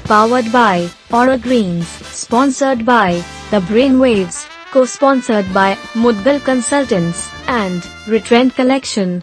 Powered by Aura Greens. Sponsored by The Brainwaves. Co-sponsored by Mudgal Consultants and Retrend Collection.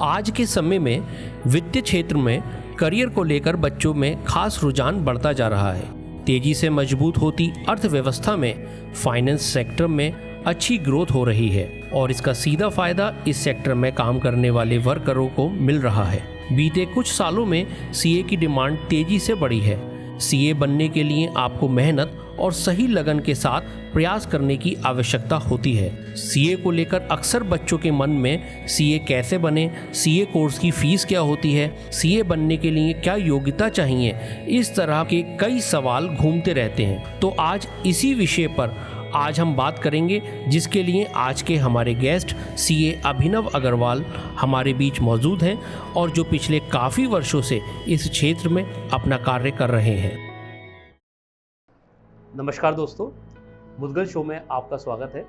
आज के समय में वित्तीय क्षेत्र में करियर को लेकर बच्चों में खास रुझान बढ़ता जा रहा है। तेजी से मजबूत होती अर्थव्यवस्था में फाइनेंस सेक्टर में अच्छी ग्रोथ हो रही है और इसका सीधा फायदा इस सेक्टर में काम करने वाले वर्करों को मिल रहा है। बीते कुछ सालों में सीए की डिमांड तेजी से बढ़ी है। सीए बनने के लिए आपको मेहनत और सही लगन के साथ प्रयास करने की आवश्यकता होती है। सीए को लेकर अक्सर बच्चों के मन में सीए कैसे बने, सीए कोर्स की फीस क्या होती है, सीए बनने के लिए क्या योग्यता चाहिए, इस तरह के कई सवाल घूमते रहते हैं। तो आज इसी विषय पर आज हम बात करेंगे, जिसके लिए आज के हमारे गेस्ट सीए अभिनव अग्रवाल हमारे बीच मौजूद हैं और जो पिछले काफ़ी वर्षों से इस क्षेत्र में अपना कार्य कर रहे हैं। नमस्कार दोस्तों, मुदगल शो में आपका स्वागत है।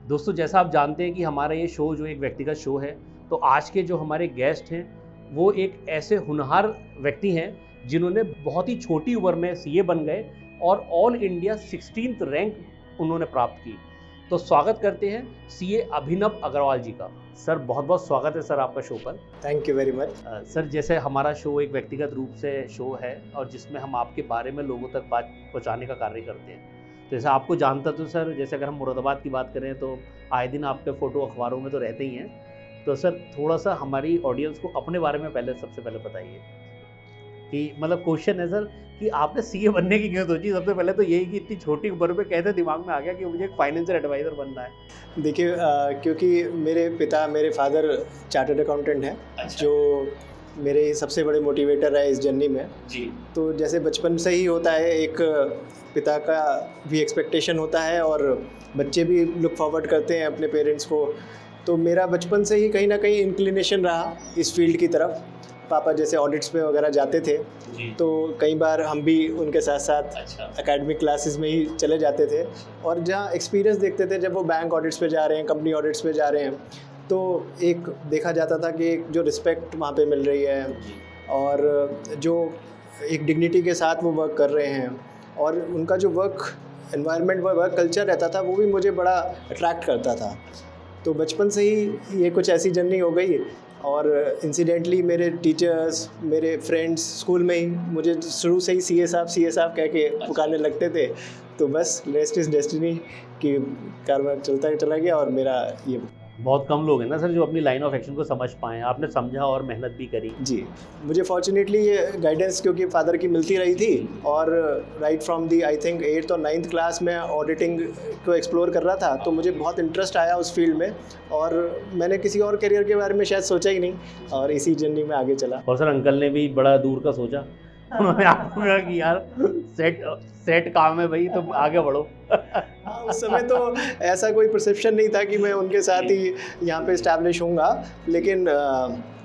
दोस्तों, जैसा आप जानते हैं कि हमारा ये शो जो एक व्यक्तिगत शो है, तो आज के जो हमारे गेस्ट हैं वो एक ऐसे होनहार व्यक्ति हैं जिन्होंने बहुत ही छोटी उम्र में सीए बन गए और ऑल इंडिया 16th रैंक उन्होंने प्राप्त की। तो स्वागत करते हैं सीए अभिनव अग्रवाल जी का। सर, बहुत बहुत स्वागत है सर आपका शो पर। Thank you very much. Sir, जैसे हमारा शो एक व्यक्तिगत रूप से शो है और जिसमें हम आपके बारे में लोगों तक बात पहुंचाने का कार्य करते हैं। तो जैसे आपको जानता तो सर, जैसे अगर हम मुरादाबाद की बात करें तो आए दिन आपके फ़ोटो अखबारों में तो रहते ही हैं। तो सर, थोड़ा सा हमारी ऑडियंस को अपने बारे में सबसे पहले बताइए कि मतलब क्वेश्चन है सर कि आपने सीए बनने की क्यों सोची। सबसे पहले तो यही कि इतनी छोटी उम्र में कैसे दिमाग में आ गया कि मुझे एक फाइनेंशियल एडवाइज़र बनना है। देखिए, क्योंकि मेरे फादर चार्टर्ड अकाउंटेंट हैं। अच्छा। जो मेरे सबसे बड़े मोटिवेटर है इस जर्नी में जी। तो जैसे बचपन से ही होता है, एक पिता का भी एक्सपेक्टेशन होता है और बच्चे भी लुक फॉरवर्ड करते हैं अपने पेरेंट्स को। तो मेरा बचपन से ही कहीं ना कहीं इंक्लिनेशन रहा इस फील्ड की तरफ। पापा जैसे ऑडिट्स पे वगैरह जाते थे जी। तो कई बार हम भी उनके साथ साथ अच्छा। एकेडमिक क्लासेस में ही चले जाते थे और जहाँ एक्सपीरियंस देखते थे, जब वो बैंक ऑडिट्स पे जा रहे हैं, कंपनी ऑडिट्स पे जा रहे हैं, तो एक देखा जाता था कि एक जो रिस्पेक्ट वहाँ पे मिल रही है और जो एक डिग्निटी के साथ वो वर्क कर रहे हैं और उनका जो वर्क एनवायरनमेंट वर्क कल्चर रहता था वो भी मुझे बड़ा अट्रैक्ट करता था। तो बचपन से ही ये कुछ ऐसी जर्नी हो गई और इंसिडेंटली मेरे टीचर्स, मेरे फ्रेंड्स स्कूल में ही मुझे शुरू से ही सीए साहब कह के पुकारने लगते थे। तो बस रेस्ट इज़ डेस्टिनी की कारवां चलता चला गया और मेरा ये। बहुत कम लोग हैं ना सर जो अपनी लाइन ऑफ एक्शन को समझ पाएँ। आपने समझा और मेहनत भी करी। जी, मुझे फॉर्चुनेटली ये गाइडेंस क्योंकि फादर की मिलती रही थी और right from the I think 8th और 9th क्लास में ऑडिटिंग को एक्सप्लोर कर रहा था, तो मुझे बहुत इंटरेस्ट आया उस फील्ड में और मैंने किसी और करियर के बारे में शायद सोचा ही नहीं और इसी जर्नी में आगे चला। और सर, अंकल ने भी बड़ा दूर का सोचा। उन्होंने आपको कहा कि यार सेट काम है भाई, तो आगे बढ़ो। उस समय तो ऐसा कोई परसेप्शन नहीं था कि मैं उनके साथ ही यहाँ पे इस्टेब्लिश होऊंगा, लेकिन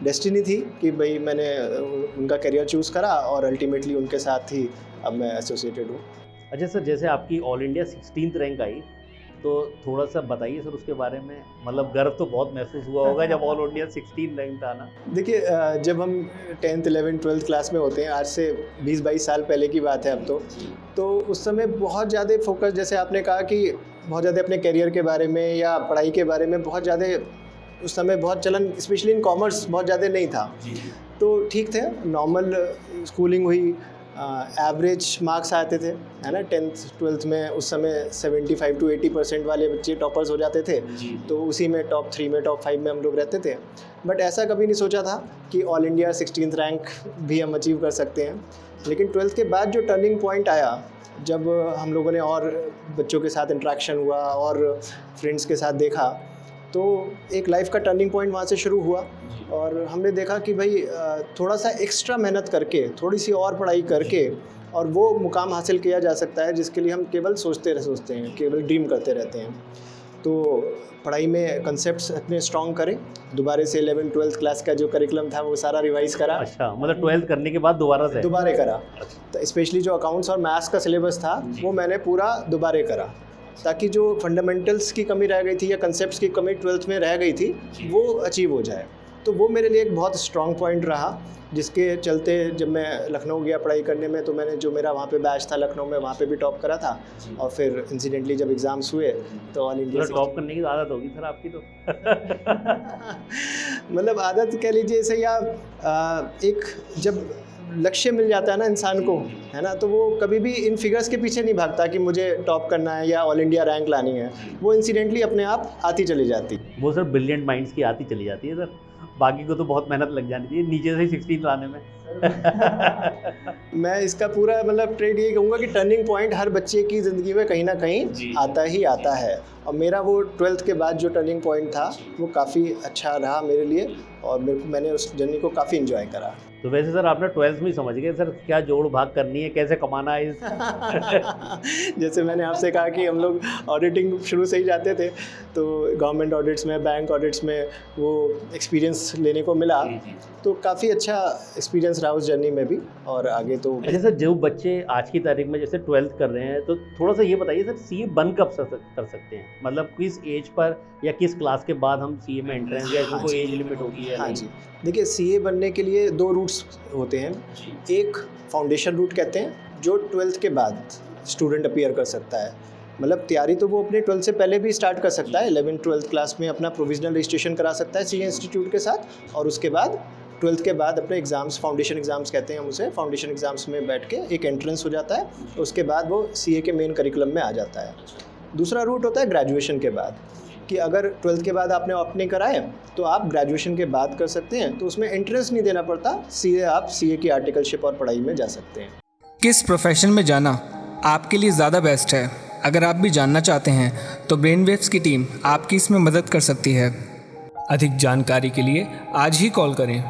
डेस्टिनी थी कि भाई मैंने उनका करियर चूज़ करा और अल्टीमेटली उनके साथ ही अब मैं एसोसिएटेड हूँ। अच्छा सर, जैसे आपकी ऑल इंडिया 16th रैंक आई, तो थोड़ा सा बताइए सर उसके बारे में। मतलब गर्व तो बहुत महसूस हुआ होगा जब ऑल इंडिया 16 रैंक आना। देखिए, जब हम 10th 11th 12th क्लास में होते हैं, आज से 20-22 साल पहले की बात है अब तो उस समय बहुत ज़्यादा फोकस, जैसे आपने कहा कि बहुत ज़्यादा अपने करियर के बारे में या पढ़ाई के बारे में बहुत ज़्यादा उस समय बहुत चलन, स्पेशली इन कॉमर्स, बहुत ज़्यादा नहीं था। तो ठीक थे, नॉर्मल स्कूलिंग हुई, एवरेज मार्क्स आते थे, है ना। 10th 12th में उस समय 75 to 80% वाले बच्चे टॉपर्स हो जाते थे, तो उसी में टॉप 3 में टॉप 5 में हम लोग रहते थे। बट ऐसा कभी नहीं सोचा था कि ऑल इंडिया 16th रैंक भी हम अचीव कर सकते हैं। लेकिन 12th के बाद जो टर्निंग पॉइंट आया, जब हम लोगों ने और बच्चों के साथ इंटरेक्शन हुआ और फ्रेंड्स के साथ देखा, तो एक लाइफ का टर्निंग पॉइंट वहाँ से शुरू हुआ और हमने देखा कि भाई थोड़ा सा एक्स्ट्रा मेहनत करके, थोड़ी सी और पढ़ाई करके और वो मुकाम हासिल किया जा सकता है जिसके लिए हम केवल सोचते हैं, केवल ड्रीम करते रहते हैं। तो पढ़ाई में कंसेप्ट्स इतने स्ट्रॉन्ग करें, दोबारा से 11th 12th क्लास का जो करिकुलम था वो सारा रिवाइज़ करा। अच्छा, मतलब 12th करने के बाद दोबारा करा। तो स्पेशली जो अकाउंट्स और मैथ्स का सिलेबस था वो मैंने पूरा दोबारा करा, ताकि जो फंडामेंटल्स की कमी रह गई थी या कंसेप्ट्स की कमी 12th में रह गई थी वो अचीव हो जाए। तो वो मेरे लिए एक बहुत स्ट्रॉन्ग पॉइंट रहा, जिसके चलते जब मैं लखनऊ गया पढ़ाई करने में, तो मैंने जो मेरा वहाँ पे बैच था लखनऊ में, वहाँ पे भी टॉप करा था। और फिर इंसिडेंटली जब एग्ज़ाम्स हुए तो ऑल इंडिया टॉप करने की आदत होगी सर आपकी तो। मतलब आदत कह लीजिए इसे, या एक जब लक्ष्य मिल जाता है ना इंसान को, है ना, तो वो कभी भी इन फिगर्स के पीछे नहीं भागता कि मुझे टॉप करना है या ऑल इंडिया रैंक लानी है। वो इंसिडेंटली अपने आप आती चली जाती। वो सर ब्रिलियंट माइंड्स की आती चली जाती है सर, बाकी को तो बहुत मेहनत लग जानी चाहिए नीचे से 16 लाने में। मैं इसका पूरा मतलब ट्रेड ये कहूँगा कि टर्निंग पॉइंट हर बच्चे की ज़िंदगी में कहीं ना कहीं आता ही आता है। और मेरा वो 12th के बाद जो टर्निंग पॉइंट था वो काफ़ी अच्छा रहा मेरे लिए, और मैंने उस जर्नी को काफ़ी इन्जॉय करा। तो वैसे सर आपने 12th में ही समझ गए सर क्या जोड़ भाग करनी है, कैसे कमाना है इस जैसे मैंने आपसे कहा कि हम लोग ऑडिटिंग शुरू से ही जाते थे, तो गवर्नमेंट ऑडिट्स में, बैंक ऑडिट्स में वो एक्सपीरियंस लेने को मिला, तो काफ़ी अच्छा एक्सपीरियंस रहा उस जर्नी में भी। और आगे तो अच्छा सर, जो बच्चे आज की तारीख में जैसे 12th कर रहे हैं, तो थोड़ा सा ये बताइए सर, सीए बन कब कर सकते हैं, मतलब किस एज पर या किस क्लास के बाद हम सीए में एंट्रेंस, या इसमें कोई एज लिमिट होगी है? हाँ जी, देखिए सीए बनने के लिए 2 रूट्स होते हैं। एक फाउंडेशन रूट कहते हैं, जो 12th के बाद स्टूडेंट अपीयर कर सकता है। मतलब तैयारी तो वो अपने 12th से पहले भी स्टार्ट कर सकता है, 11th-12th क्लास में अपना प्रोविजनल रजिस्ट्रेशन करा सकता है सीए इंस्टीट्यूट के साथ, और उसके बाद 12th के बाद अपने एग्ज़ाम्स, फाउंडेशन एग्ज़ाम्स कहते हैं हम उसे, फाउंडेशन एग्ज़ाम्स में बैठ के एक एंट्रेंस हो जाता है, उसके बाद वो सीए के मेन करिकुलम में आ जाता है। दूसरा रूट होता है ग्रेजुएशन के बाद, कि अगर 12th के बाद आपने ऑप्ट नहीं कराए तो आप ग्रेजुएशन के बाद कर सकते हैं, तो उसमें एंट्रेंस नहीं देना पड़ता, सीधे आप सीए की आर्टिकलशिप और पढ़ाई में जा सकते हैं। किस प्रोफेशन में जाना आपके लिए ज़्यादा बेस्ट है? अगर आप भी जानना चाहते हैं तो ब्रेनवेव्स की टीम आपकी इसमें मदद कर सकती है। अधिक जानकारी के लिए आज ही कॉल करें।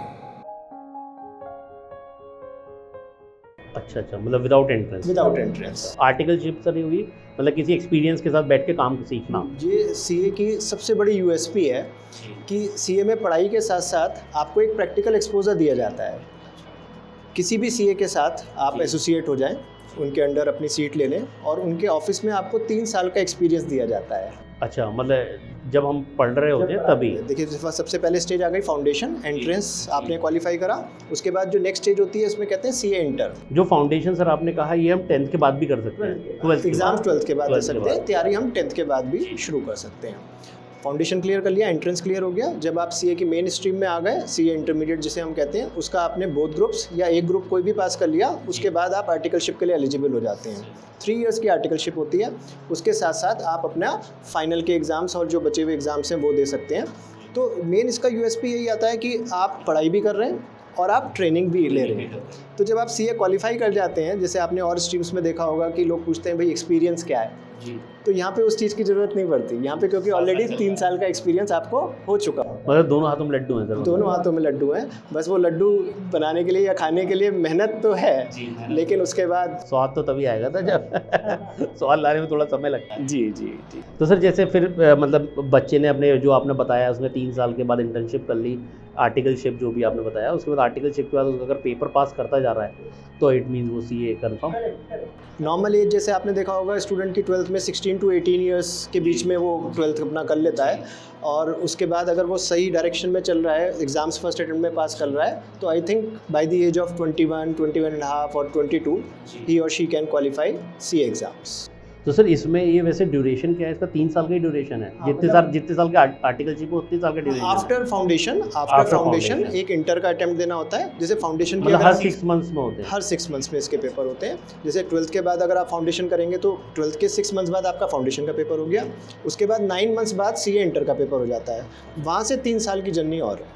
अच्छा, मतलब without entrance? Without entrance. Articleship sir हुई, मतलब किसी एक्सपीरियंस के साथ बैठ के काम सीखना। ये सीए की सबसे बड़ी यूएसपी है कि सीए में पढ़ाई के साथ साथ आपको एक प्रैक्टिकल एक्सपोजर दिया जाता है। किसी भी सीए के साथ आप एसोसिएट हो जाएं, उनके अंडर अपनी सीट ले लें, और उनके ऑफिस में आपको 3 साल का एक्सपीरियंस दिया जाता है। अच्छा, मतलब जब हम पढ़ रहे होते हैं तभी? देखिए, सबसे पहले स्टेज आ गई फाउंडेशन, एंट्रेंस आपने क्वालिफाई करा, उसके बाद जो नेक्स्ट स्टेज होती है उसमें कहते हैं सीए इंटर। जो फाउंडेशन सर आपने कहा, ये हम 10th के बाद भी कर सकते हैं? 12th एग्जाम 12th के बाद कर सकते हैं, तैयारी हम 10th के बाद भी शुरू कर सकते हैं। फाउंडेशन क्लियर कर लिया, एंट्रेंस क्लियर हो गया, जब आप सीए की मेन स्ट्रीम में आ गए, सीए इंटरमीडिएट जिसे हम कहते हैं, उसका आपने बोथ ग्रुप्स या एक ग्रुप कोई भी पास कर लिया, उसके बाद आप आर्टिकलशिप के लिए एलिजिबल हो जाते हैं। 3 इयर्स की आर्टिकलशिप होती है, उसके साथ साथ आप अपना फाइनल के एग्ज़ाम्स और जो बचे हुए एग्ज़ाम्स हैं वो दे सकते हैं। तो मेन इसका यूएसपी यही आता है कि आप पढ़ाई भी कर रहे हैं और आप ट्रेनिंग भी ले रहे हैं। तो जब आप सीए क्वालिफाई कर जाते हैं, जैसे आपने और स्ट्रीम्स में देखा होगा कि लोग पूछते हैं भाई एक्सपीरियंस क्या है, तो यहाँ पे उस चीज़ की ज़रूरत नहीं पड़ती यहाँ पे, क्योंकि ऑलरेडी 3 साल का एक्सपीरियंस आपको हो चुका है। मतलब दोनों हाथों में लड्डू हैं सर? दोनों हाथों में लड्डू हैं, बस वो लड्डू बनाने के लिए या खाने के लिए मेहनत तो है, लेकिन उसके बाद स्वाद तो तभी आएगा था जब स्वाद लाने में थोड़ा समय लगता है। जी जी जी। तो सर जैसे फिर मतलब बच्चे ने अपने, जो आपने बताया, उसने 3 साल के बाद इंटर्नशिप कर ली, आर्टिकलशिप जो भी आपने बताया, उसके बाद आर्टिकलशिप के बाद उसका अगर पेपर पास करता जा रहा है तो इट मीन्स वो सीए कंफर्म। नॉर्मल एज जैसे आपने देखा होगा स्टूडेंट की 12th में 16 to 18 ईयर्स के बीच में वो 12th अपना कर लेता है, और उसके बाद अगर वो सही डायरेक्शन में चल रहा है, एग्ज़ाम्स फर्स्ट अटेम्प्ट में पास कर रहा है, तो I think by the age of 21, 21 and a half और 22 ही और she can qualify CA exams. तो सर इसमें ये वैसे ड्यूरेशन क्या है इसका? 3 साल का ही ड्यूरेशन है? जितने साल के आर्टिकलशिप हो उतने साल का ड्यूरेशन? आफ्टर फाउंडेशन एक इंटर का अटेम्प्ट देना होता है। जैसे फाउंडेशन मतलब हर 6 मंथ्स में होते हैं? हर 6 मंथ्स में इसके पेपर होते हैं। जैसे 12th के बाद अगर आप फाउंडेशन करेंगे तो 12th के 6 मंथ्स बाद आपका फाउंडेशन का पेपर हो गया, उसके बाद 9 मंथ्स बाद सीए इंटर का पेपर हो जाता है, वहाँ से 3 साल की जर्नी और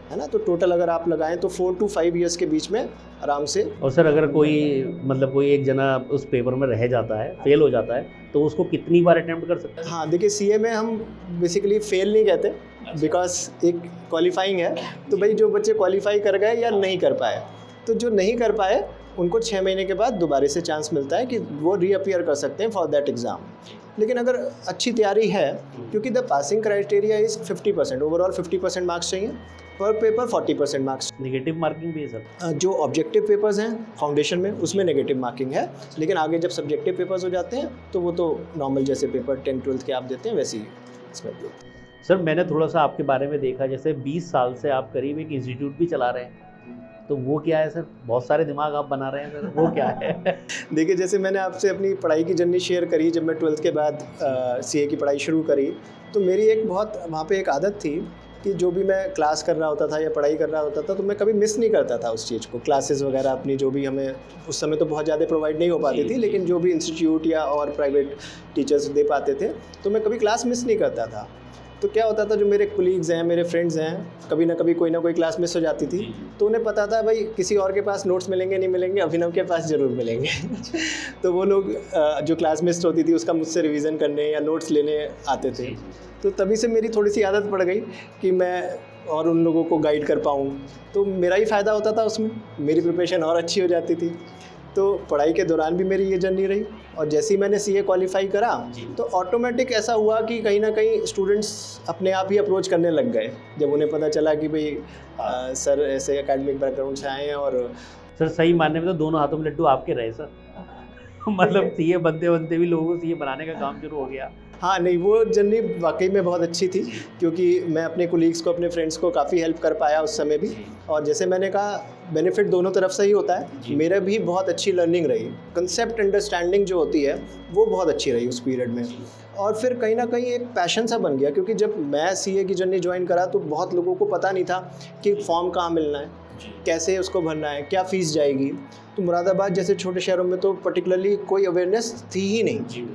है ना। तो टोटल अगर आप लगाएं तो 4 to 5 ईयर्स के बीच में आराम से। और सर अगर कोई एक जना उस पेपर में रह जाता है, फेल हो जाता है, तो उसको कितनी बार अटेम्प्ट कर सकता है? हाँ, देखिए सीए में हम बेसिकली फेल नहीं कहते, बिकॉज एक क्वालिफाइंग है, तो भाई जो बच्चे क्वालिफाई कर गए या नहीं कर पाए, तो जो नहीं कर पाए उनको 6 महीने के बाद दोबारा से चांस मिलता है कि वो रीअपियर कर सकते हैं फॉर दैट एग्ज़ाम। लेकिन अगर अच्छी तैयारी है, क्योंकि the passing criteria is 50%, overall 50% marks चाहिए, पर पेपर 40% मार्क्स। नेगेटिव मार्किंग भी है सर? जो ऑब्जेक्टिव पेपर्स हैं फाउंडेशन में उसमें नेगेटिव मार्किंग है, लेकिन आगे जब सब्जेक्टिव पेपर्स हो जाते हैं तो वो तो नॉर्मल जैसे पेपर 10th 12th के आप देते हैं वैसे ही इसमें भी। सर मैंने थोड़ा सा आपके बारे में देखा, जैसे 20 साल से आप करीब एक इंस्टीट्यूट भी चला रहे हैं, तो वो क्या है सर? बहुत सारे दिमाग आप बना रहे हैं सर, वो क्या है? देखिए, जैसे मैंने आपसे अपनी पढ़ाई की जर्नी शेयर करी, जब मैं 12th के बाद सीए की पढ़ाई शुरू करी, तो मेरी एक बहुत वहाँ पे एक आदत थी कि जो भी मैं क्लास कर रहा होता था या पढ़ाई कर रहा होता था, तो मैं कभी मिस नहीं करता था उस चीज़ को। क्लासेस वगैरह अपनी जो भी हमें उस समय तो बहुत ज़्यादा प्रोवाइड नहीं हो पाती थी, लेकिन जो भी इंस्टीट्यूट या और प्राइवेट टीचर्स दे पाते थे, तो मैं कभी क्लास मिस नहीं करता था। तो क्या होता था, जो मेरे कोलीग्स हैं, मेरे फ्रेंड्स हैं, कभी ना कभी कोई ना कोई क्लास मिस हो जाती थी, तो उन्हें पता था भाई किसी और के पास नोट्स मिलेंगे नहीं मिलेंगे, अभिनव के पास ज़रूर मिलेंगे। तो वो लोग जो क्लास मिस होती थी उसका मुझसे रिवीजन करने या नोट्स लेने आते थे। तो तभी से मेरी थोड़ी सी आदत पड़ गई कि मैं और उन लोगों को गाइड कर पाऊँ, तो मेरा ही फ़ायदा होता था उसमें, मेरी प्रिपरेशन और अच्छी हो जाती थी। तो पढ़ाई के दौरान भी मेरी ये जर्नी रही, और जैसे ही मैंने सीए क्वालिफाई करा, तो ऑटोमेटिक ऐसा हुआ कि कहीं ना कहीं स्टूडेंट्स अपने आप ही अप्रोच करने लग गए, जब उन्हें पता चला कि भाई सर ऐसे एकेडमिक बैकग्राउंड से आए हैं। और सर सही मानने में तो दोनों हाथों में लड्डू आपके रहे सर। मतलब सीए बनते बनते भी लोगों को सीए बनाने का काम शुरू हो गया। हाँ, नहीं, वो जर्नी वाकई में बहुत अच्छी थी, क्योंकि मैं अपने कोलीग्स को, अपने फ्रेंड्स को काफ़ी हेल्प कर पाया उस समय भी। और जैसे मैंने कहा, बेनिफिट दोनों तरफ से ही होता है। मेरा भी बहुत अच्छी लर्निंग रही, कंसेप्ट अंडरस्टैंडिंग जो होती है वो बहुत अच्छी रही उस पीरियड में। और फिर कहीं ना कहीं एक पैशन सा बन गया, क्योंकि जब मैं सीए की जर्नी ज्वाइन करा तो बहुत लोगों को पता नहीं था कि फॉर्म कहाँ मिलना है, कैसे उसको भरना है, क्या फ़ीस जाएगी। तो मुरादाबाद जैसे छोटे शहरों में तो पर्टिकुलरली कोई अवेयरनेस थी ही नहीं।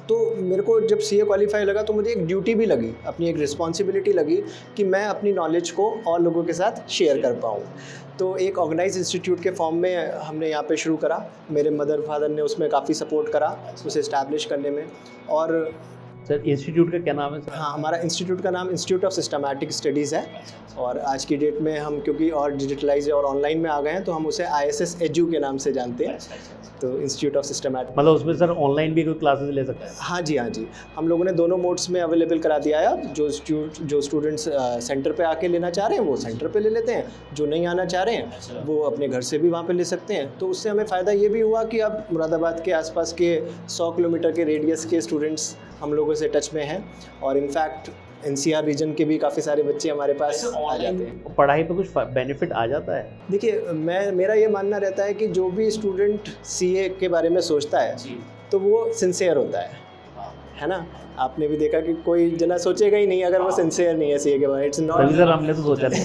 तो मेरे को जब सीए क्वालिफाई लगा, तो मुझे एक ड्यूटी भी लगी, अपनी एक रिस्पॉन्सिबिलिटी लगी कि मैं अपनी नॉलेज को और लोगों के साथ शेयर कर पाऊँ। तो एक ऑर्गेनाइज इंस्टीट्यूट के फॉर्म में हमने यहाँ पे शुरू करा। मेरे मदर फादर ने उसमें काफ़ी सपोर्ट करा उसे इस्टेब्लिश करने में। और सर इंस्टीट्यूट का क्या नाम है सर? हाँ, हमारा इंस्टीट्यूट का नाम इंस्टीट्यूट ऑफ सिस्टमैटिक स्टडीज़ है। और आज की डेट में हम क्योंकि और डिजिटलाइज और ऑनलाइन में आ गए हैं, तो हम उसे ISS एजू के नाम से जानते हैं। तो इंस्टीट्यूट ऑफ सिस्टमैटिक, मतलब उसमें सर ऑनलाइन भी कोई क्लासेस ले सकता है? हाँ जी, हाँ जी, हम लोगों ने दोनों मोड्स में अवेलेबल करा दिया है। जो स्टूडेंट्स सेंटर पे आके लेना चाह रहे हैं वो सेंटर पे ले लेते हैं, जो नहीं आना चाह रहे हैं वो अपने घर से भी वहाँ पे ले सकते हैं। तो उससे हमें फ़ायदा ये भी हुआ कि अब मुरादाबाद के आसपास के 100 किलोमीटर के रेडियस के स्टूडेंट्स हम लोगों से टच में हैं। और इनफैक्ट NCR रीजन के भी काफ़ी सारे बच्चे हमारे पास आ जाते हैं। पढ़ाई पे कुछ बेनिफिट आ जाता है? देखिए, मेरा ये मानना रहता है कि जो भी स्टूडेंट सीए के बारे में सोचता है तो वो सिंसियर होता है ना। आपने भी देखा कि कोई जना सोचेगा ही नहीं अगर वो सिंसियर नहीं है सीए के बारे में। इट्स नॉट, सर हमने तो सोचा नहीं।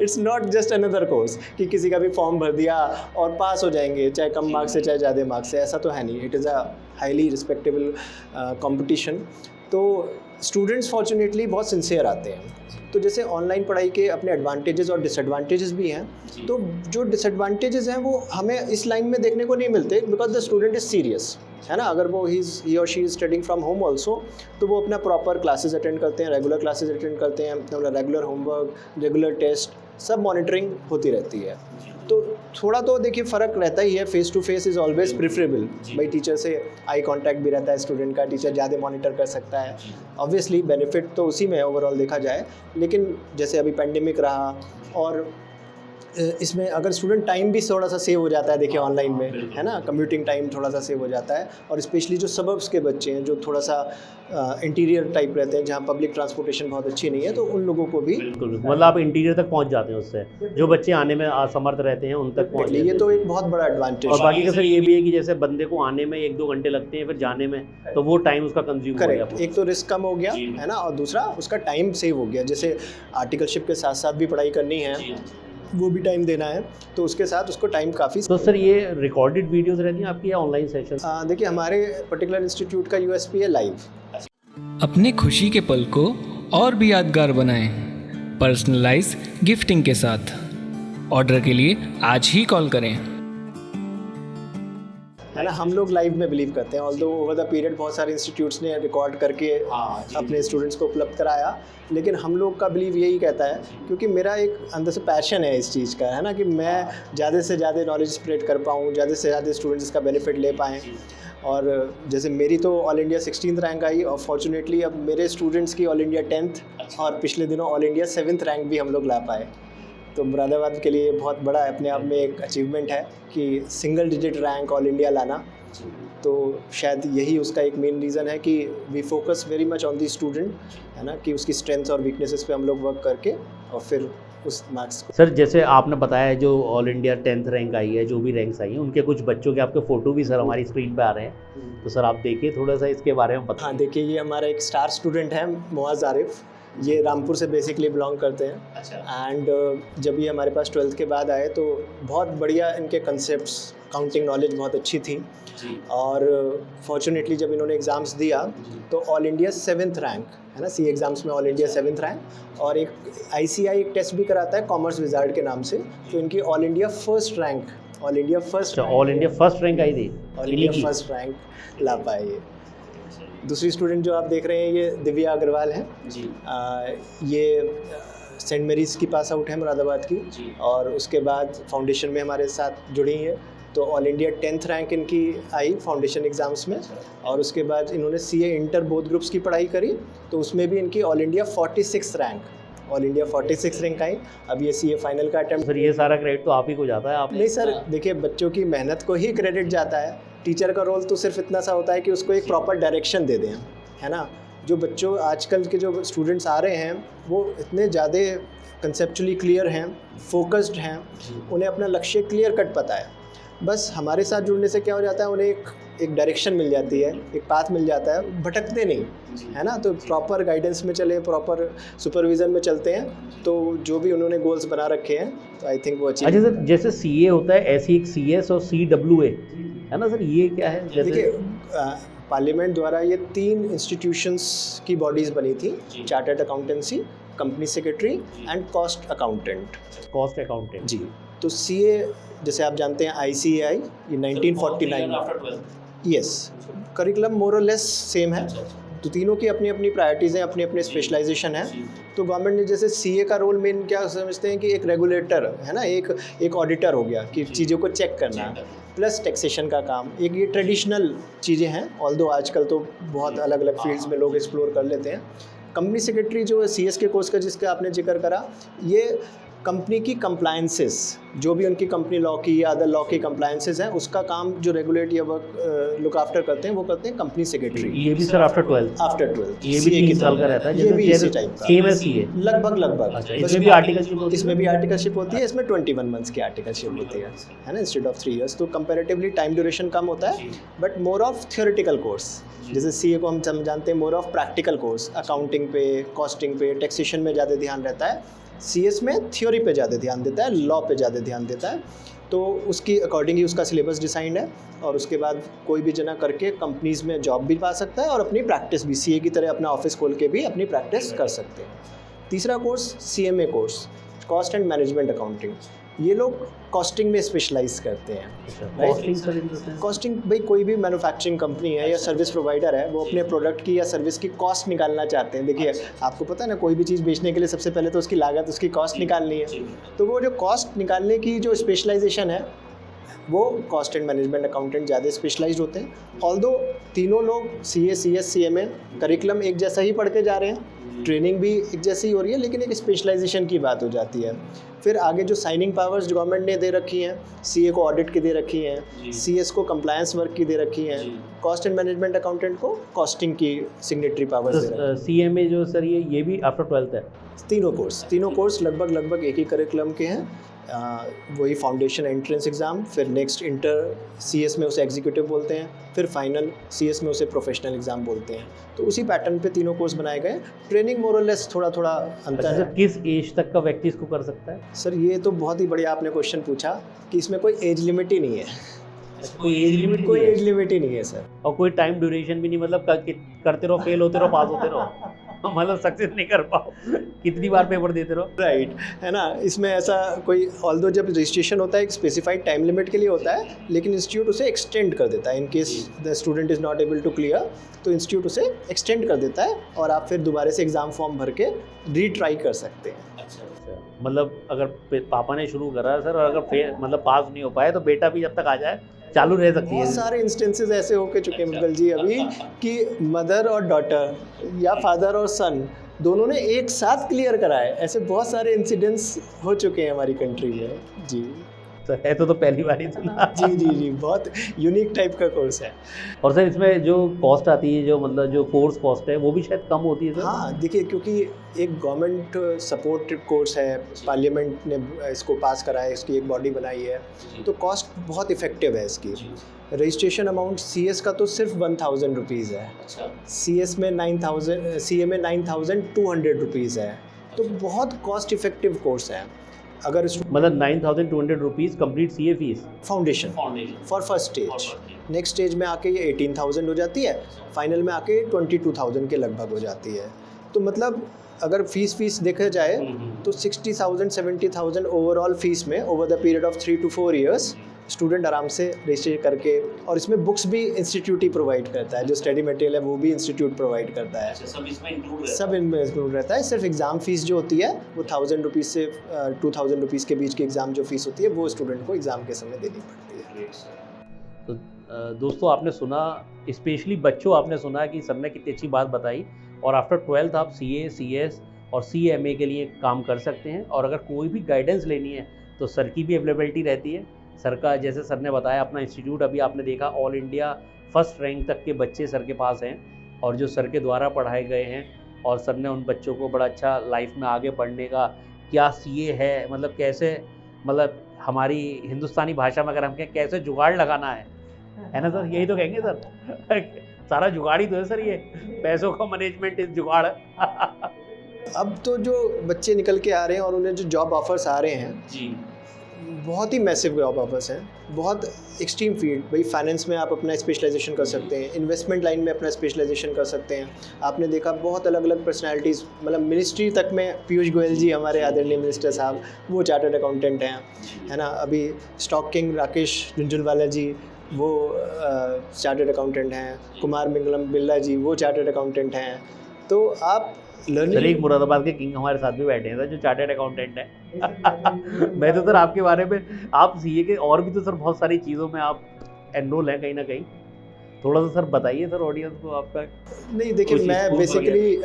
It's not just another course कि किसी का भी फॉर्म भर दिया और पास हो जाएंगे, चाहे कम मार्क्स से चाहे ज़्यादा मार्क्स से, ऐसा तो है नहीं। It is a highly respectable competition. तो स्टूडेंट्स फॉर्चुनेटली बहुत सिंसियर आते हैं। तो जैसे ऑनलाइन पढ़ाई के अपने एडवांटेजेस और डिसएडवांटेजेस भी हैं। तो जो डिसएडवांटेजेस हैं वो हमें इस लाइन में देखने को नहीं मिलते, because the student is serious, है ना। अगर वो ही और she is studying from home also, तो वो अपना प्रॉपर क्लासेस अटेंड करते हैं, रेगुलर क्लासेस अटेंड करते हैं, अपना रेगुलर होमवर्क, रेगुलर टेस्ट, सब मॉनिटरिंग होती रहती है। तो थोड़ा तो देखिए फ़र्क रहता ही है। Face to face is always preferable. भाई टीचर से आई कांटेक्ट भी रहता है स्टूडेंट का, टीचर ज़्यादा मॉनिटर कर सकता है। ऑब्वियसली बेनिफिट तो उसी में है ओवरऑल देखा जाए। लेकिन जैसे अभी पेंडेमिक रहा, और इसमें अगर स्टूडेंट टाइम भी थोड़ा सा सेव हो जाता है, देखिए ऑनलाइन में, है ना, कम्यूटिंग टाइम थोड़ा सा सेव हो जाता है। और स्पेशली जो सबर्ब्स के बच्चे हैं, जो थोड़ा सा इंटीरियर टाइप रहते हैं, जहाँ पब्लिक ट्रांसपोर्टेशन बहुत अच्छी नहीं है, तो उन लोगों को भी मतलब आप इंटीरियर तक पहुँच जाते हैं उससे, जो बच्चे आने में असमर्थ रहते हैं उन तक पहुँच। ये तो एक बहुत बड़ा एडवांटेज। और बाकी का सर ये भी है कि जैसे बंदे को आने में 1-2 घंटे लगते हैं, फिर जाने में, तो वो टाइम उसका कंज्यूम हो गया। करेक्ट, एक तो रिस्क कम हो गया, है ना, और दूसरा उसका टाइम सेव हो गया। जैसे आर्टिकलशिप के साथ साथ भी पढ़ाई करनी है, वो भी टाइम देना है, तो उसके साथ उसको टाइम काफ़ी। तो सर ये रिकॉर्डेड वीडियोस रहती हैं आपकी या ऑनलाइन सेशन? देखिए, हमारे पर्टिकुलर इंस्टीट्यूट का USP है लाइव। अपने खुशी के पल को और भी यादगार बनाएं पर्सनलाइज गिफ्टिंग के साथ। ऑर्डर के लिए आज ही कॉल करें। है ना, हम लोग लाइव में बिलीव करते हैं। ऑल्दो ओवर द पीरियड बहुत सारे इंस्टीट्यूट्स ने रिकॉर्ड करके अपने स्टूडेंट्स को उपलब्ध कराया, लेकिन हम लोग का बिलीव यही कहता है, क्योंकि मेरा एक अंदर से पैशन है इस चीज़ का, है ना, कि मैं ज़्यादा से ज़्यादा नॉलेज स्प्रेड कर पाऊँ, ज़्यादा से ज़्यादा स्टूडेंट्स इसका बेनिफिट ले पाएँ। और जैसे मेरी तो ऑल इंडिया 16th रैंक आई, और फॉर्चुनेटली अब मेरे स्टूडेंट्स की ऑल इंडिया 10th, और पिछले दिनों ऑल इंडिया 7th रैंक भी हम लोग ला पाए। तो मुरादाबाद के लिए बहुत बड़ा अपने आप में एक अचीवमेंट है कि single digit rank all India लाना। तो शायद यही उसका एक मेन रीज़न है कि we focus very much on the student, है ना, कि उसकी स्ट्रेंथ्स और वीकनेसेस पे हम लोग वर्क करके और फिर उस मार्क्स को। सर जैसे आपने बताया जो ऑल इंडिया 10th रैंक आई है, जो भी रैंक्स आई हैं, उनके कुछ बच्चों के आपके फ़ोटो भी सर हमारी स्क्रीन पे आ रहे हैं, तो सर आप देखिए थोड़ा सा इसके बारे में हाँ देखिए, ये हमारा एक स्टार स्टूडेंट है मुआज़ आरिफ, ये रामपुर से बेसिकली बिलोंग करते हैं। अच्छा। एंड जब ये हमारे पास 12th के बाद आए तो बहुत बढ़िया इनके कंसेप्ट्स, काउंटिंग नॉलेज बहुत अच्छी थी जी। और फॉर्चुनेटली जब इन्होंने एग्ज़ाम्स दिया तो ऑल इंडिया 7th रैंक, है ना, सी एग्ज़ाम्स में ऑल इंडिया 7th रैंक, और एक ICI एक टेस्ट भी कराता है कॉमर्स विजार्ड के नाम से, तो इनकी all India first rank, all India first all India first rank आई थी, ऑल इंडिया फर्स्ट रैंक ला पाए ये। दूसरी स्टूडेंट जो आप देख रहे हैं ये दिव्या अग्रवाल है जी। ये सेंट मेरीज़ की पास आउट है मुरादाबाद की जी। और उसके बाद फाउंडेशन में हमारे साथ जुड़ी हैं, तो ऑल इंडिया 10th रैंक इनकी आई फाउंडेशन एग्ज़ाम्स में, और उसके बाद इन्होंने CA इंटर बोथ ग्रुप्स की पढ़ाई करी, तो उसमें भी इनकी all India 46 rank, all India 46 rank आई। अब ये CA फाइनल का अटैम्प्ट। सर ये सारा क्रेडिट तो आप ही को जाता है, आप नहीं सर, देखिए बच्चों की मेहनत को ही क्रेडिट जाता है, टीचर का रोल तो सिर्फ इतना सा होता है कि उसको एक प्रॉपर डायरेक्शन दे दें, है ना। जो बच्चों आजकल के जो स्टूडेंट्स आ रहे हैं वो इतने ज़्यादा कंसेप्चुअली क्लियर हैं, फोकस्ड हैं, उन्हें अपना लक्ष्य क्लियर कट पता है। बस हमारे साथ जुड़ने से क्या हो जाता है, उन्हें एक डायरेक्शन मिल जाती है, एक पाथ मिल जाता है, भटकते नहीं, है ना। तो प्रॉपर गाइडेंस में चले, प्रॉपर सुपरविज़न में चलते हैं, तो जो भी उन्होंने गोल्स बना रखे हैं तो आई थिंक वो अचीव। अच्छा सर, जैसे CA होता है ऐसे एक CS और CWA है ना सर, ये क्या है? जैसे देखिए पार्लियामेंट द्वारा ये 3 इंस्टीट्यूशंस की बॉडीज़ बनी थी, chartered accountancy, company secretary and cost accountant. Cost accountant जी। तो CA जैसे आप जानते हैं ICAI ये 1949, यस, करिकुलम मोर और लेस सेम है, तो तीनों की अपनी अपनी प्रायोरिटीज़ हैं, अपने अपने स्पेशलाइजेशन है। तो गवर्नमेंट ने जैसे CA का रोल मेन क्या समझते हैं कि एक रेगुलेटर है ना, एक ऑडिटर हो गया कि चीज़ों को चेक करना, प्लस टैक्सेशन का काम, एक ये ट्रेडिशनल चीज़ें हैं, ऑल्दो आजकल तो बहुत अलग अलग फील्ड्स में लोग एक्सप्लोर कर लेते हैं। कंपनी सेक्रेटरी जो है CS के कोर्स का जिसका आपने जिक्र करा, ये कंपनी की कंप्लायंसेस, जो भी उनकी कंपनी लॉ की या अदर लॉ की कंप्लायंसेस हैं, उसका काम जो रेगुलेट या वर्क लुक आफ्टर करते हैं वो करते हैं कंपनी सेक्रेटरी। ये भी सर आफ्टर 12th ये भी 3 साल का रहता है, ये भी इसी जैसे टाइप का सेम है CA। लगभग। अच्छा, बस इसमें भी आर्टिकलशिप होती है? इसमें भी आर्टिकलशिप होती है, इसमें 21 मंथ्स की आर्टिकलशिप होती है ना, इंस्टेड ऑफ 3 इयर्स। तो कंपैरेटिवली टाइम ड्यूरेशन कम होता है, but more of theoretical course. जैसे CA को हम जानते हैं more of practical course, accounting पे, कॉस्टिंग पे, टैक्सेशन में ज़्यादा ध्यान रहता है। CS में थ्योरी पे ज़्यादा ध्यान देता है, लॉ पे ज़्यादा ध्यान देता है, तो उसकी अकॉर्डिंग ही उसका सिलेबस डिसाइंड है, और उसके बाद कोई भी जना करके कंपनीज़ में जॉब भी पा सकता है और अपनी प्रैक्टिस भी CA की तरह अपना ऑफिस खोल के भी अपनी प्रैक्टिस कर सकते हैं। तीसरा course CMA course, cost and management accounting, ये लोग कॉस्टिंग में स्पेशलाइज करते हैं। Costing sir interesting. कॉस्टिंग भाई कोई भी मैन्युफैक्चरिंग कंपनी है या सर्विस प्रोवाइडर है, वो अपने प्रोडक्ट की या सर्विस की कॉस्ट निकालना चाहते हैं। देखिए आपको पता है ना, कोई भी चीज़ बेचने के लिए सबसे पहले तो उसकी लागत, उसकी कॉस्ट निकालनी है, तो वो जो कॉस्ट निकालने की जो स्पेशलाइजेशन है वो कॉस्ट एंड मैनेजमेंट अकाउंटेंट ज़्यादा स्पेशलाइज्ड होते हैं। ऑल्दो तीनों लोग CA, CS, CMA करिकुलम एक जैसा ही पढ़ के जा रहे हैं, ट्रेनिंग भी एक जैसी हो रही है, लेकिन एक स्पेशलाइजेशन की बात हो जाती है। फिर आगे जो साइनिंग पावर्स गवर्नमेंट ने दे रखी हैं, CA को ऑडिट की दे रखी हैं, CS को कंप्लायंस वर्क की दे रखी हैं, कॉस्ट एंड मैनेजमेंट अकाउंटेंट को कॉस्टिंग की सिग्नेटरी पावर्स दे रखी हैं। CMA जो सर ये भी आफ्टर 12th है? तीनों कोर्स लगभग एक ही करिकुलम के हैं। वही फाउंडेशन एंट्रेंस एग्ज़ाम, फिर नेक्स्ट इंटर CS में उसे एग्जीक्यूटिव बोलते हैं, फिर फाइनल CS में उसे प्रोफेशनल एग्ज़ाम बोलते हैं। तो उसी पैटर्न पे तीनों कोर्स बनाए गए। ट्रेनिंग मोर और लेस थोड़ा अंतर है। किस एज तक का व्यक्ति इसको कर सकता है? सर ये तो बहुत ही बढ़िया आपने क्वेश्चन पूछा कि इसमें कोई एज लिमिट ही नहीं है। कोई एज लिमिट ही नहीं है सर। और कोई टाइम ड्यूरेशन भी नहीं, मतलब करते रहो, फेल होते रहो, पास होते रहो, मतलब सक्सेस नहीं कर पाओ, कितनी बार पेपर देते रहो, राइट, है ना। इसमें ऐसा कोई, ऑल्दो जब रजिस्ट्रेशन होता है एक स्पेसिफाइड टाइम लिमिट के लिए होता है, लेकिन इंस्टीट्यूट उसे एक्सटेंड कर देता है। In case the student is not able to clear, तो इंस्टीट्यूट उसे एक्सटेंड कर देता है और आप फिर दोबारा से एग्ज़ाम फॉर्म भर के रीट्राई कर सकते हैं। अच्छा, मतलब अगर पापा ने शुरू करा सर, और अगर मतलब पास नहीं हो पाए तो बेटा भी जब तक आ जाए चालू रह सकती है। बहुत सारे इंस्टेंसेस ऐसे होके चुके हैं मुगल जी अभी कि मदर और डॉटर या फादर और सन दोनों ने एक साथ क्लियर करा है। ऐसे बहुत सारे इंसिडेंट्स हो चुके हैं हमारी कंट्री में जी। सर है तो पहली बार ही सुना। जी, बहुत यूनिक टाइप का कोर्स है। और सर इसमें जो कॉस्ट आती है, जो मतलब जो कोर्स कॉस्ट है, वो भी शायद कम होती है सर? हाँ, देखिए, क्योंकि एक गवर्नमेंट सपोर्ट कोर्स है, पार्लियामेंट ने इसको पास करा है, इसकी एक बॉडी बनाई है, तो कॉस्ट बहुत इफ़ेक्टिव है इसकी। रजिस्ट्रेशन अमाउंट CS का तो सिर्फ 1000 रुपीज़ है। CS में 9000, CA में 9200 रुपीज़ है, तो बहुत कॉस्ट इफ़ेक्टिव कोर्स है। अगर मतलब 9200 rupees complete CA fees foundation for first stage, next stage में आके ये 18000 हो जाती है, फाइनल में आके 22000 के लगभग हो जाती है। तो मतलब अगर फीस देखा जाए तो 60,000 70,000 ओवरऑल फीस में over the period of 3 to 4 years student आराम से रजिस्टर करके, और इसमें बुक्स भी इंस्टीट्यूट ही प्रोवाइड करता है, जो स्टडी मटेरियल है वो भी इंस्टीट्यूट प्रोवाइड करता है। सब इसमें इंक्लूड सब इनमें इंक्लूड रहता है। सिर्फ एग्ज़ाम फ़ीस जो होती है वो 1000 रुपीज़ से 2000 रुपीज़ के बीच की एग्ज़ाम जो फ़ीस होती है वो स्टूडेंट को एग्ज़ाम के समय देनी पड़ती है। तो दोस्तों आपने सुना, स्पेशली बच्चों आपने सुना कि सर ने कितनी अच्छी बात बताई। और आफ्टर 12th आप CA, CS और CMA के लिए काम कर सकते हैं। और अगर कोई भी गाइडेंस लेनी है तो सर की भी अवेलेबिलिटी रहती है। सर का, जैसे सर ने बताया, अपना इंस्टीट्यूट अभी आपने देखा ऑल इंडिया फर्स्ट रैंक तक के बच्चे सर के पास हैं, और जो सर के द्वारा पढ़ाए गए हैं, और सर ने उन बच्चों को बड़ा अच्छा लाइफ में आगे बढ़ने का, क्या CA है, मतलब कैसे, मतलब हमारी हिंदुस्तानी भाषा में अगर हम कहें कैसे जुगाड़ लगाना है ना सर, यही तो कहेंगे सर। सारा जुगाड़ ही तो है सर, ये पैसों का मैनेजमेंट इस जुगाड़। अब तो जो बच्चे निकल के आ रहे हैं और उन्हें जो जॉब ऑफर्स आ रहे हैं जी, बहुत ही मैसिव जॉब ऑफर्स हैं, बहुत एक्सट्रीम फील्ड। भाई फाइनेंस में आप अपना स्पेशलाइजेशन कर सकते हैं, इन्वेस्टमेंट लाइन में अपना स्पेशलाइजेशन कर सकते हैं। आपने देखा बहुत अलग अलग पर्सनालिटीज़, मतलब मिनिस्ट्री तक में पीयूष गोयल जी हमारे आदरणीय मिनिस्टर साहब, वो चार्टर्ड अकाउंटेंट हैं, है ना। अभी स्टॉक किंग राकेश झुंझुनवाला जी, वो चार्टर्ड अकाउंटेंट हैं। कुमार मंगलम बिरला जी, वो चार्टर्ड अकाउंटेंट हैं। तो आप सर एक मुरादाबाद के किंग हमारे साथ भी बैठे हैं सर, जो चार्टर्ड अकाउंटेंट है। मैं तो सर आपके बारे में, आप CA के और भी तो सर बहुत सारी चीज़ों में आप एनरोल हैं कहीं ना कहीं, थोड़ा सा सर बताइए सर ऑडियंस को आपका। नहीं, देखिए, मैं बेसिकली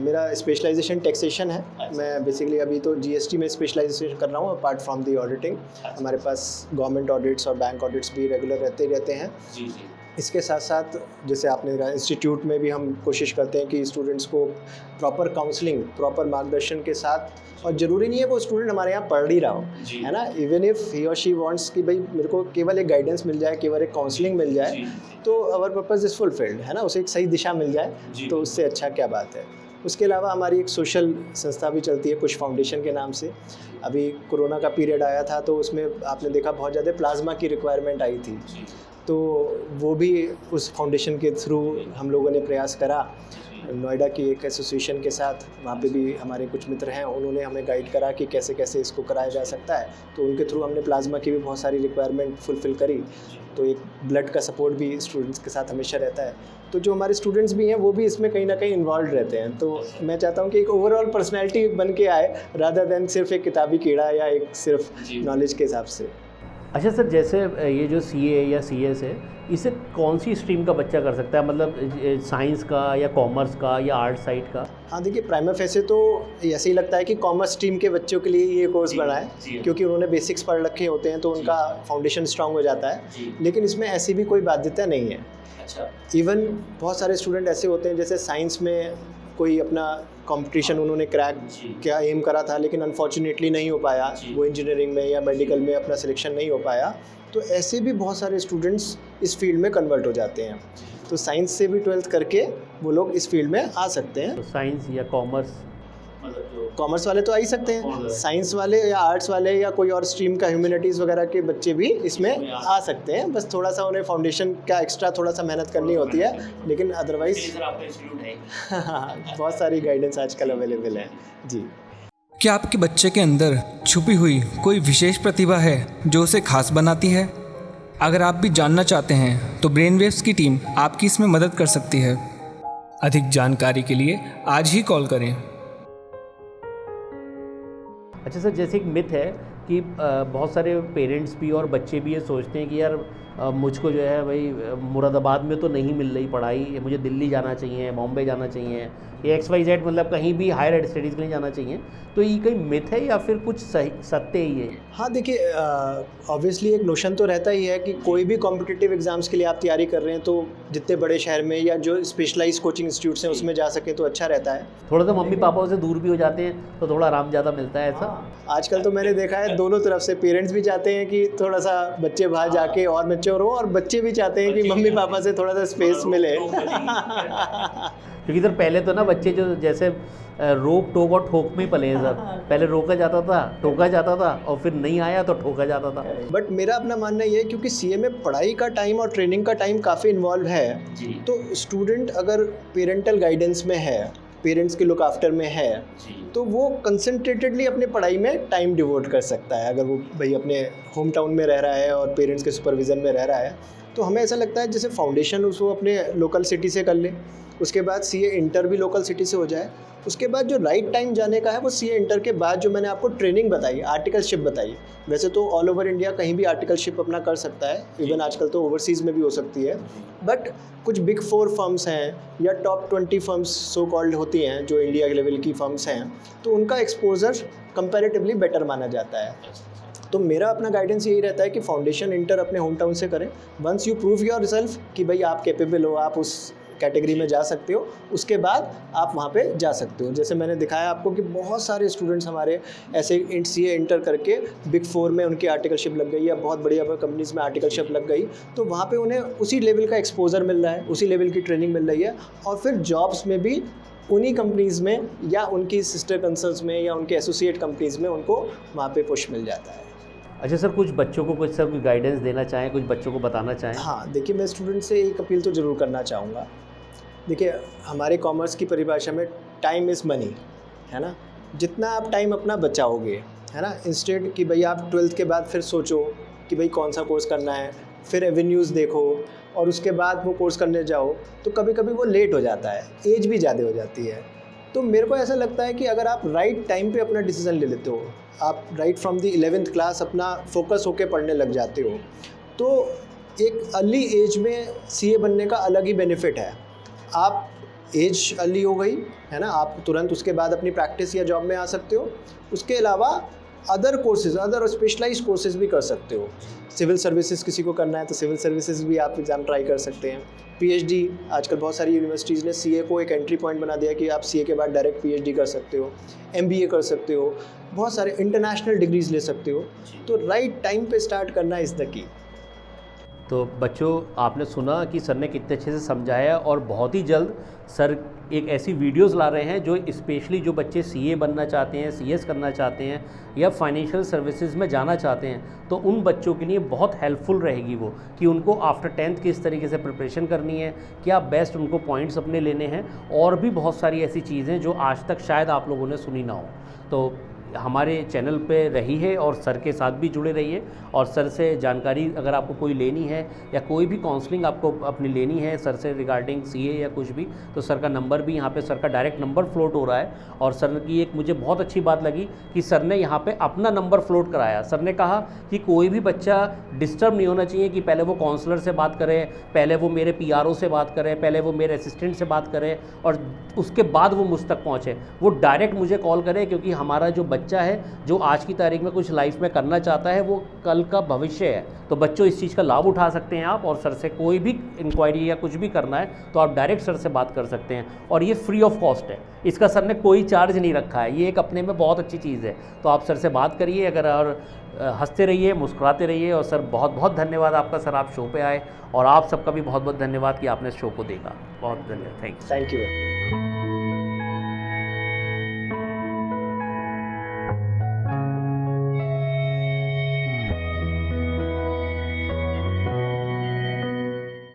मेरा स्पेशलाइजेशन टैक्सेशन है। मैं बेसिकली अभी तो GST में स्पेशलाइजेशन कर रहा हूँ, अपार्ट फ्रॉम दी ऑडिटिंग। हमारे पास गवर्नमेंट ऑडिट्स और बैंक ऑडिट्स भी रेगुलर रहते हैं। इसके साथ साथ जैसे आपने कहा, इंस्टीट्यूट में भी हम कोशिश करते हैं कि स्टूडेंट्स को प्रॉपर काउंसलिंग, प्रॉपर मार्गदर्शन के साथ, और ज़रूरी नहीं है वो स्टूडेंट हमारे यहाँ पढ़ ही रहा हो, है ना। इवन इफ़ ही और शी वांट्स कि भाई मेरे को केवल एक गाइडेंस मिल जाए, केवल एक काउंसलिंग मिल जाए, तो आवर पर्पज़ इज़ फुलफिल्ड, है ना। उसे एक सही दिशा मिल जाए तो उससे अच्छा क्या बात है। उसके अलावा हमारी एक सोशल संस्था भी चलती है, कुश फाउंडेशन के नाम से। अभी कोरोना का पीरियड आया था तो उसमें आपने देखा बहुत ज़्यादा प्लाज्मा की रिक्वायरमेंट आई थी, तो वो भी उस फाउंडेशन के थ्रू हम लोगों ने प्रयास करा। नोएडा की एक एसोसिएशन के साथ, वहाँ पे भी हमारे कुछ मित्र हैं, उन्होंने हमें गाइड करा कि कैसे कैसे इसको कराया जा सकता है। तो उनके थ्रू हमने प्लाज्मा की भी बहुत सारी रिक्वायरमेंट फुलफ़िल करी। तो एक ब्लड का सपोर्ट भी स्टूडेंट्स के साथ हमेशा रहता है। तो जो हमारे स्टूडेंट्स भी हैं वो भी इसमें कहीं ना कहीं इन्वॉल्व रहते हैं। तो मैं चाहता हूँ कि एक ओवरऑल पर्सनैलिटी बन के आए, रादर देन सिर्फ एक किताबी कीड़ा या एक सिर्फ नॉलेज के हिसाब से। अच्छा सर, जैसे ये जो CA या CS है, इसे कौन सी स्ट्रीम का बच्चा कर सकता है, मतलब साइंस का या कॉमर्स का या आर्ट साइड का? हाँ, देखिए, प्राइमा फेसे तो ऐसे ही लगता है कि कॉमर्स स्ट्रीम के बच्चों के लिए ये कोर्स बना है, क्योंकि उन्होंने बेसिक्स पढ़ रखे होते हैं तो उनका फाउंडेशन स्ट्रांग हो जाता है। लेकिन इसमें ऐसी भी कोई बाध्यता नहीं है। अच्छा। इवन बहुत सारे स्टूडेंट ऐसे होते हैं, जैसे साइंस में कोई अपना कंपटीशन उन्होंने क्रैक क्या एम करा था, लेकिन अनफॉर्चुनेटली नहीं हो पाया, वो इंजीनियरिंग में या मेडिकल में अपना सिलेक्शन नहीं हो पाया, तो ऐसे भी बहुत सारे स्टूडेंट्स इस फील्ड में कन्वर्ट हो जाते हैं। तो साइंस से भी 12th करके वो लोग इस फील्ड में आ सकते हैं। तो साइंस या कॉमर्स, कॉमर्स वाले तो आ ही सकते हैं, साइंस वाले या आर्ट्स वाले या कोई और स्ट्रीम का, ह्यूमैनिटीज़ वगैरह के बच्चे भी इसमें आ सकते हैं। बस थोड़ा सा उन्हें फाउंडेशन का एक्स्ट्रा थोड़ा सा मेहनत करनी होती है, लेकिन अदरवाइज बहुत सारी गाइडेंस आजकल अवेलेबल है। जी। क्या आपके बच्चे के अंदर छुपी हुई कोई विशेष प्रतिभा है जो उसे खास बनाती है? अगर आप भी जानना चाहते हैं तो ब्रेनवेव्स की टीम आपकी इसमें मदद कर सकती है। अधिक जानकारी के लिए आज ही कॉल करें। अच्छा सर, जैसे एक मिथ है कि बहुत सारे पेरेंट्स भी और बच्चे भी ये सोचते हैं कि यार मुझको जो है भाई मुरादाबाद में तो नहीं मिल रही पढ़ाई, मुझे दिल्ली जाना चाहिए, बॉम्बे जाना चाहिए, ये XYZ मतलब कहीं भी हायर स्टडीज़ के लिए जाना चाहिए। तो ये कहीं मिथ है या फिर कुछ सही सत्य ही है? हाँ देखिए, ऑब्वियसली एक नोशन तो रहता ही है कि कोई भी कॉम्पिटिटिव एग्ज़ाम्स के लिए आप तैयारी कर रहे हैं तो जितने बड़े शहर में या जो स्पेशलाइज कोचिंग इंस्टीट्यूट्स हैं उसमें जा सके तो अच्छा रहता है। थोड़ा सा मम्मी पापा से दूर भी हो जाते हैं तो थोड़ा आराम ज़्यादा मिलता है ऐसा। आजकल तो मैंने देखा है दोनों तरफ से, पेरेंट्स भी चाहते हैं कि थोड़ा सा बच्चे बाहर जाके और मैच्योर हो, और बच्चे भी चाहते हैं कि मम्मी पापा से थोड़ा सा स्पेस मिले। क्योंकि सर पहले तो ना बच्चे जो जैसे रोक टोक और ठोक में ही पले हैं सब, पहले रोका जाता था, टोका जाता था और फिर नहीं आया तो ठोका जाता था। बट मेरा अपना मानना ये है क्योंकि सीए में पढ़ाई का टाइम और ट्रेनिंग का टाइम काफ़ी इन्वॉल्व है, तो स्टूडेंट अगर पेरेंटल गाइडेंस में है, पेरेंट्स के लुक आफ्टर में है, तो वो कंसंट्रेटेडली अपने पढ़ाई में टाइम डिवोट कर सकता है। अगर वो भाई अपने होम टाउन में रह रहा है और पेरेंट्स के सुपरविज़न में रह रहा है, तो हमें ऐसा लगता है जैसे फाउंडेशन उसको अपने लोकल सिटी से कर ले, उसके बाद सीए इंटर भी लोकल सिटी से हो जाए, उसके बाद जो राइट टाइम जाने का है वो सीए इंटर के बाद जो मैंने आपको ट्रेनिंग बताई, आर्टिकलशिप बताई। वैसे तो ऑल ओवर इंडिया कहीं भी आर्टिकलशिप अपना कर सकता है, इवन आजकल तो ओवरसीज़ में भी हो सकती है, बट कुछ बिग 4 फर्म्स हैं या टॉप 20 फर्म्स सो कॉल्ड होती हैं जो इंडिया के लेवल की फर्म्स हैं, तो उनका एक्सपोजर कंपैरेटिवली बेटर माना जाता है। तो मेरा अपना गाइडेंस यही रहता है कि फाउंडेशन इंटर अपने होम टाउन से करें। Once you prove yourself कि भाई आप कैपेबल हो, आप उस कैटेगरी में जा सकते हो, उसके बाद आप वहाँ पे जा सकते हो। जैसे मैंने दिखाया आपको कि बहुत सारे स्टूडेंट्स हमारे ऐसे सीए इंटर करके बिग 4 में उनकी आर्टिकलशिप लग गई या बहुत बड़ी कंपनीज़ में आर्टिकलशिप लग गई, तो वहाँ पे उन्हें उसी लेवल का एक्सपोजर मिल रहा है, उसी लेवल की ट्रेनिंग मिल रही है, और फिर जॉब्स में भी उन्हीं कंपनीज़ में या उनकी सिस्टर कंसर्न्स में या उनके एसोसिएट कंपनीज़ में उनको वहाँ पे पुश मिल जाता है। अच्छा सर, कुछ बच्चों को कुछ सर गाइडेंस देना चाहें, कुछ बच्चों को बताना चाहें? हाँ देखिए, मैं स्टूडेंट से एक अपील तो ज़रूर करना चाहूँगा। देखिए, हमारे कॉमर्स की परिभाषा में टाइम इज़ मनी, है ना। जितना आप टाइम अपना बचाओगे, है ना, इंस्टेड कि भाई आप 12th के बाद फिर सोचो कि भाई कौन सा कोर्स करना है, फिर एवेन्यूज़ देखो और उसके बाद वो कोर्स करने जाओ, तो कभी कभी वो लेट हो जाता है, एज भी ज़्यादा हो जाती है। तो मेरे को ऐसा लगता है कि अगर आप राइट टाइम पे अपना डिसीज़न ले लेते हो, आप right from the 11th class अपना फोकस होके पढ़ने लग जाते हो, तो एक अर्ली एज में सीए बनने का अलग ही बेनिफिट है। आप एज अर्ली हो गई, है ना, आप तुरंत उसके बाद अपनी प्रैक्टिस या जॉब में आ सकते हो। उसके अलावा other courses, other specialise courses भी कर सकते हो। सिविल सर्विसेज किसी को करना है तो सिविल सर्विसेज भी आप एग्ज़ाम ट्राई कर सकते हैं। पीएचडी, आजकल बहुत सारी यूनिवर्सिटीज़ ने सीए को एक एंट्री पॉइंट बना दिया कि आप सीए के बाद डायरेक्ट पीएचडी कर सकते हो, एमबीए कर सकते हो, बहुत सारे इंटरनेशनल डिग्रीज ले सकते हो। तो राइट टाइम पे स्टार्ट करना इज़ द की। तो बच्चों, आपने सुना कि सर ने कितने अच्छे से समझाया, और बहुत ही जल्द सर एक ऐसी वीडियोस ला रहे हैं जो स्पेशली जो बच्चे सीए बनना चाहते हैं, सीएस करना चाहते हैं या फाइनेंशियल सर्विसेज में जाना चाहते हैं, तो उन बच्चों के लिए बहुत हेल्पफुल रहेगी वो, कि उनको आफ्टर 10th किस तरीके से प्रिपरेशन करनी है, क्या बेस्ट उनको पॉइंट्स अपने लेने हैं, और भी बहुत सारी ऐसी चीज़ें जो आज तक शायद आप लोगों ने सुनी ना हो। तो हमारे चैनल पे रही है और सर के साथ भी जुड़े रहिए, और सर से जानकारी अगर आपको कोई लेनी है या कोई भी काउंसलिंग आपको अपनी लेनी है सर से रिगार्डिंग सीए या कुछ भी, तो सर का नंबर भी यहाँ पे, सर का डायरेक्ट नंबर फ्लोट हो रहा है। और सर की एक मुझे बहुत अच्छी बात लगी कि सर ने यहाँ पे अपना नंबर फ्लोट कराया। सर ने कहा कि कोई भी बच्चा डिस्टर्ब नहीं होना चाहिए कि पहले वो काउंसलर से बात करे, पहले वो मेरे पीआरओ से बात करे, पहले वो मेरे असिस्टेंट से बात करे और उसके बाद वो मुझ तक पहुँचे। वो डायरेक्ट मुझे कॉल करे, क्योंकि हमारा जो बच्चा है जो आज की तारीख में कुछ लाइफ में करना चाहता है, वो कल का भविष्य है। तो बच्चों, इस चीज़ का लाभ उठा सकते हैं आप, और सर से कोई भी इंक्वायरी या कुछ भी करना है तो आप डायरेक्ट सर से बात कर सकते हैं, और ये फ्री ऑफ कॉस्ट है। इसका सर ने कोई चार्ज नहीं रखा है, ये एक अपने में बहुत अच्छी चीज़ है। तो आप सर से बात करिए अगर, और हंसते रहिए, मुस्कुराते रहिए। और सर बहुत बहुत धन्यवाद आपका, सर आप शो पे आए, और आप सबका भी बहुत बहुत धन्यवाद कि आपने इस शो को देखा। बहुत धन्यवाद, थैंक यू।